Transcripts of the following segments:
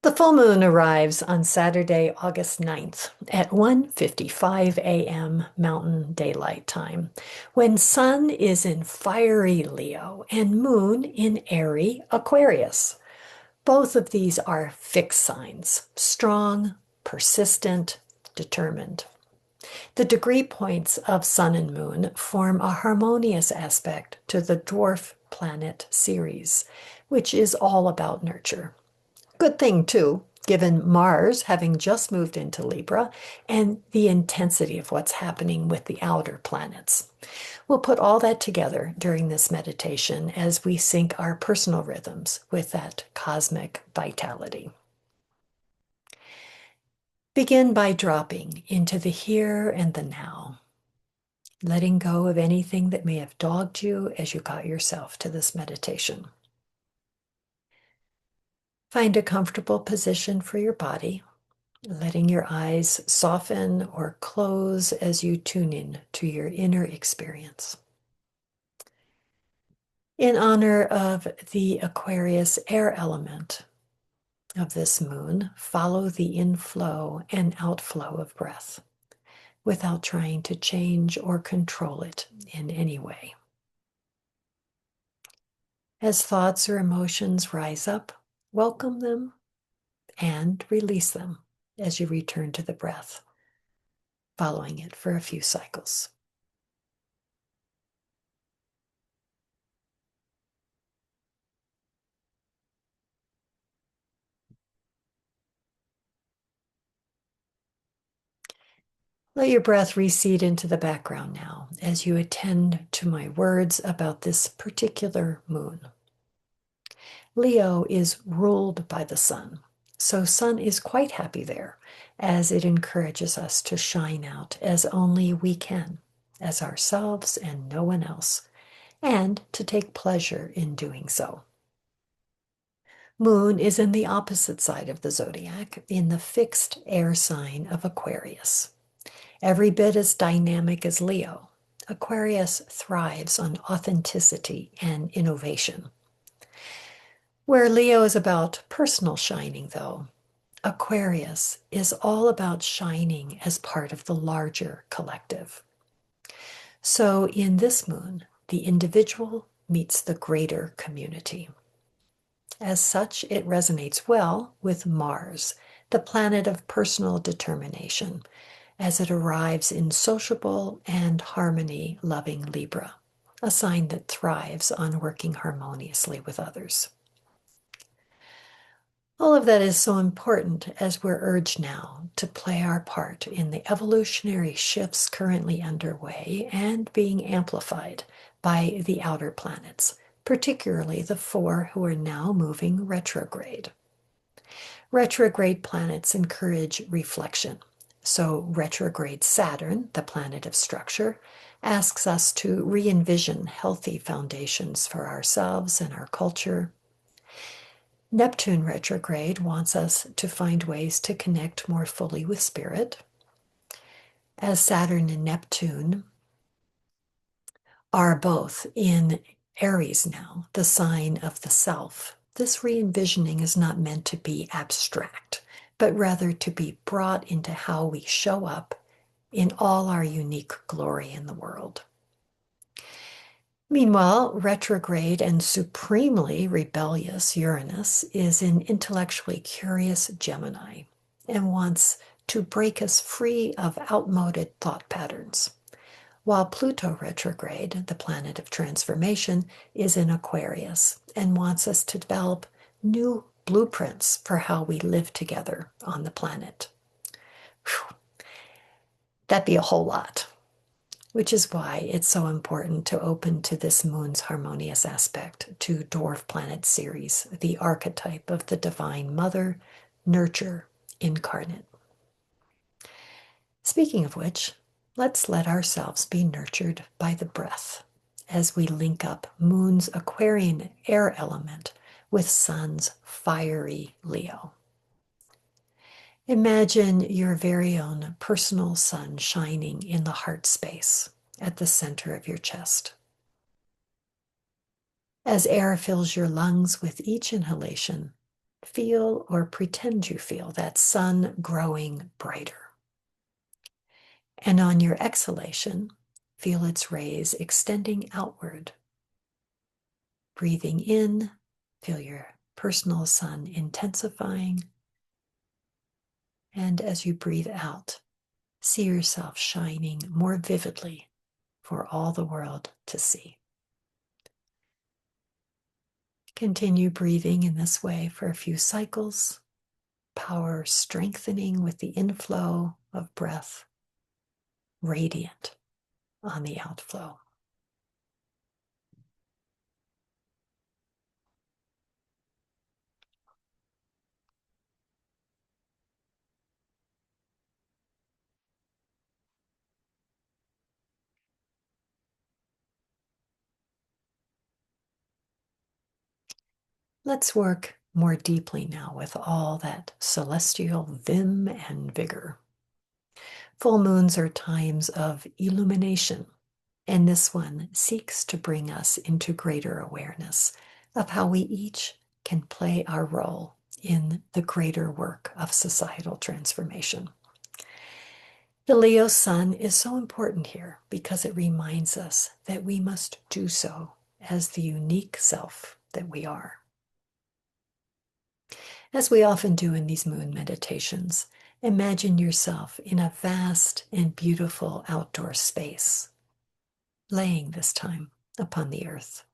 The full moon arrives on Saturday, August 9th at 1:55 a.m. Mountain Daylight Time, when Sun is in fiery Leo and Moon in airy Aquarius. Both of these are fixed signs, strong, persistent, determined. The degree points of Sun and Moon form a harmonious aspect to the dwarf planet Ceres, which is all about nurture. Good thing, too, given Mars having just moved into Libra and the intensity of what's happening with the outer planets. We'll put all that together during this meditation as we sync our personal rhythms with that cosmic vitality. Begin by dropping into the here and the now, letting go of anything that may have dogged you as you got yourself to this meditation. Find a comfortable position for your body, letting your eyes soften or close as you tune in to your inner experience. In honor of the Aquarius air element of this moon, follow the inflow and outflow of breath without trying to change or control it in any way. As thoughts or emotions rise up, welcome them and release them as you return to the breath, following it for a few cycles. Let your breath recede into the background now as you attend to my words about this particular moon. Leo is ruled by the sun, so Sun is quite happy there as it encourages us to shine out as only we can, as ourselves and no one else, and to take pleasure in doing so. Moon is in the opposite side of the zodiac, in the fixed air sign of Aquarius. Every bit as dynamic as Leo, Aquarius thrives on authenticity and innovation. Where Leo is about personal shining, though, Aquarius is all about shining as part of the larger collective. So in this moon, the individual meets the greater community. As such, it resonates well with Mars, the planet of personal determination, as it arrives in sociable and harmony-loving Libra, a sign that thrives on working harmoniously with others. All of that is so important as we're urged now to play our part in the evolutionary shifts currently underway and being amplified by the outer planets, particularly the four who are now moving retrograde. Retrograde planets encourage reflection. So retrograde Saturn, the planet of structure, asks us to re-envision healthy foundations for ourselves and our culture. Neptune retrograde wants us to find ways to connect more fully with spirit. As Saturn and Neptune are both in Aries now, the sign of the self, this re-envisioning is not meant to be abstract, but rather to be brought into how we show up in all our unique glory in the world. Meanwhile, retrograde and supremely rebellious Uranus is in intellectually curious Gemini and wants to break us free of outmoded thought patterns, while Pluto retrograde, the planet of transformation, is in Aquarius and wants us to develop new blueprints for how we live together on the planet. Whew. That'd be a whole lot, which is why it's so important to open to this moon's harmonious aspect to dwarf planet Ceres, the archetype of the divine mother, nurture incarnate. Speaking of which, let's let ourselves be nurtured by the breath as we link up Moon's Aquarian air element with Sun's fiery Leo. Imagine your very own personal sun shining in the heart space at the center of your chest. As air fills your lungs with each inhalation, Feel or pretend you feel that sun growing brighter. And on your exhalation, feel its rays extending outward. Breathing in, feel your personal sun intensifying. And as you breathe out, see yourself shining more vividly for all the world to see. Continue breathing in this way for a few cycles, power strengthening with the inflow of breath, radiant on the outflow. Let's work more deeply now with all that celestial vim and vigor. Full moons are times of illumination, and this one seeks to bring us into greater awareness of how we each can play our role in the greater work of societal transformation. The Leo sun is so important here because it reminds us that we must do so as the unique self that we are. As we often do in these moon meditations, imagine yourself in a vast and beautiful outdoor space, laying this time upon the earth.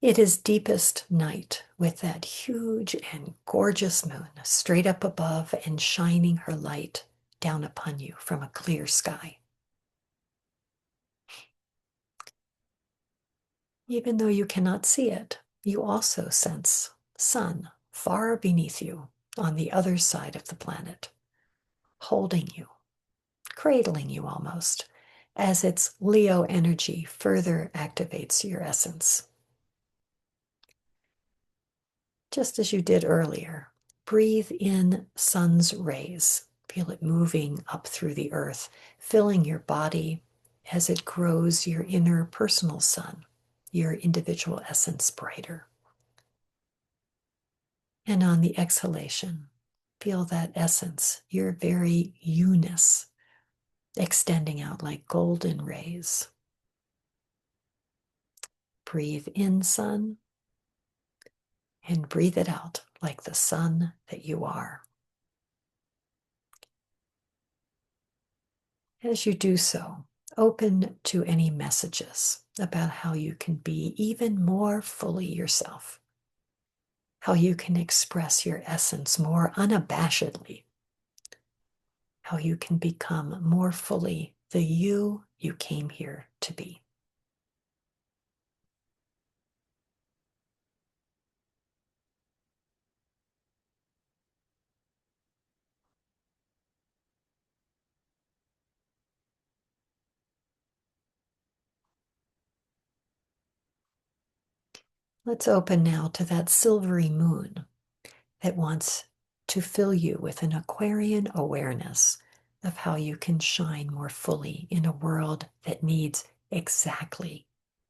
It is deepest night with that huge and gorgeous moon straight up above and shining her light down upon you from a clear sky. Even though you cannot see it, you also sense sun far beneath you on the other side of the planet, holding you, cradling you almost, as its Leo energy further activates your essence. Just as you did earlier, breathe in sun's rays. Feel it moving up through the earth, filling your body as it grows your inner personal sun, your individual essence brighter. And on the exhalation, feel that essence, your very you-ness, extending out like golden rays. Breathe in, sun, and breathe it out like the sun that you are. As you do so, open to any messages about how you can be even more fully yourself, how you can express your essence more unabashedly, how you can become more fully the you came here to be. Let's open now to that silvery moon that wants to fill you with an Aquarian awareness of how you can shine more fully in a world that needs exactly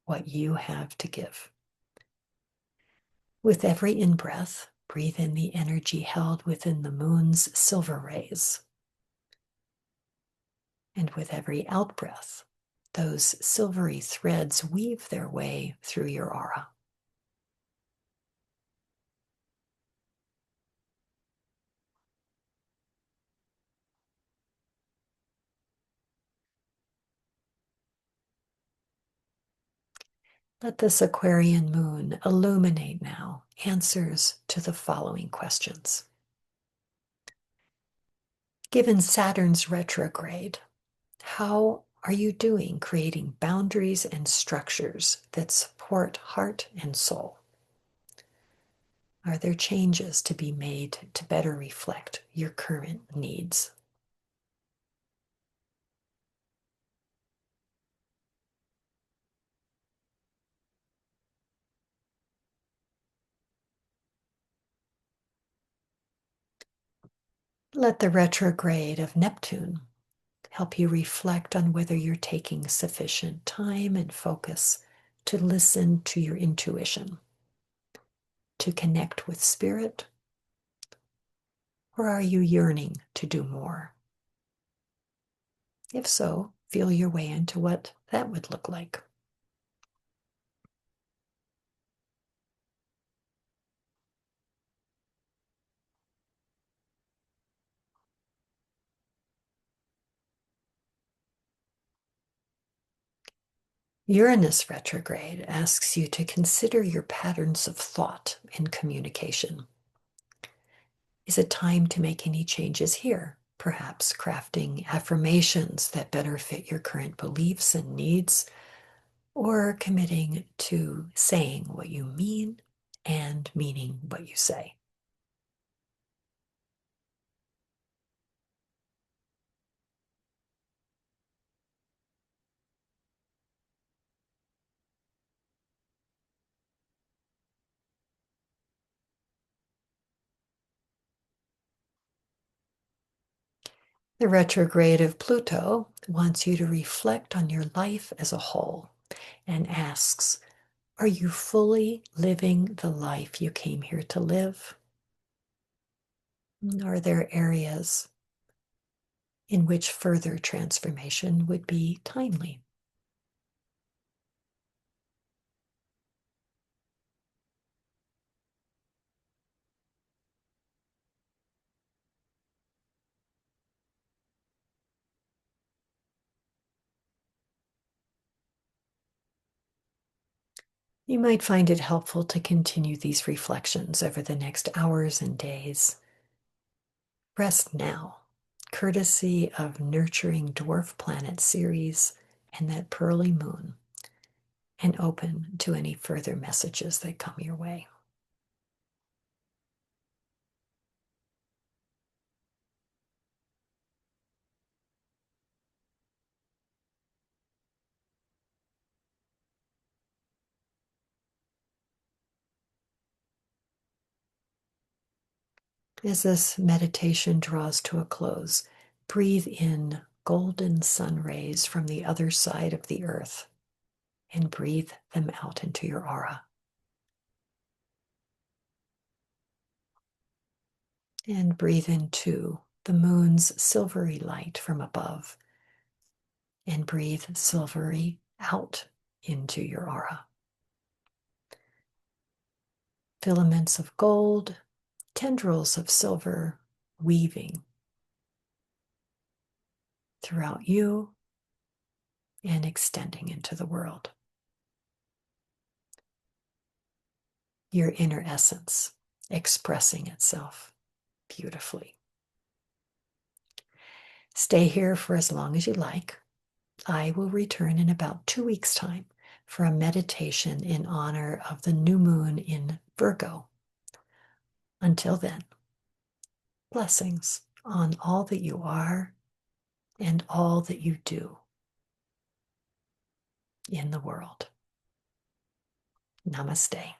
what you have to give. With every in-breath, breathe in the energy held within the moon's silver rays. And with every out-breath, those silvery threads weave their way through your aura. Let this Aquarian moon illuminate now answers to the following questions. Given Saturn's retrograde, how are you doing creating boundaries and structures that support heart and soul? Are there changes to be made to better reflect your current needs? Let the retrograde of Neptune help you reflect on whether you're taking sufficient time and focus to listen to your intuition. to connect with spirit? Or are you yearning to do more? If so, feel your way into what that would look like. Uranus retrograde asks you to consider your patterns of thought and communication. Is it time to make any changes here? Perhaps crafting affirmations that better fit your current beliefs and needs, or committing to saying what you mean and meaning what you say. The retrograde of Pluto wants you to reflect on your life as a whole and asks, are you fully living the life you came here to live? Are there areas in which further transformation would be timely? You might find it helpful to continue these reflections over the next hours and days. Rest now, courtesy of Nurturing Dwarf Planet series and that pearly moon, and open to any further messages that come your way. As this meditation draws to a close, breathe in golden sun rays from the other side of the earth and breathe them out into your aura. And breathe into the moon's silvery light from above and breathe silvery out into your aura. Filaments of gold, tendrils of silver weaving throughout you and extending into the world. Your inner essence expressing itself beautifully. Stay here for as long as you like. I will return in about 2 weeks' time for a meditation in honor of the new moon in Virgo. Until then, blessings on all that you are and all that you do in the world. Namaste.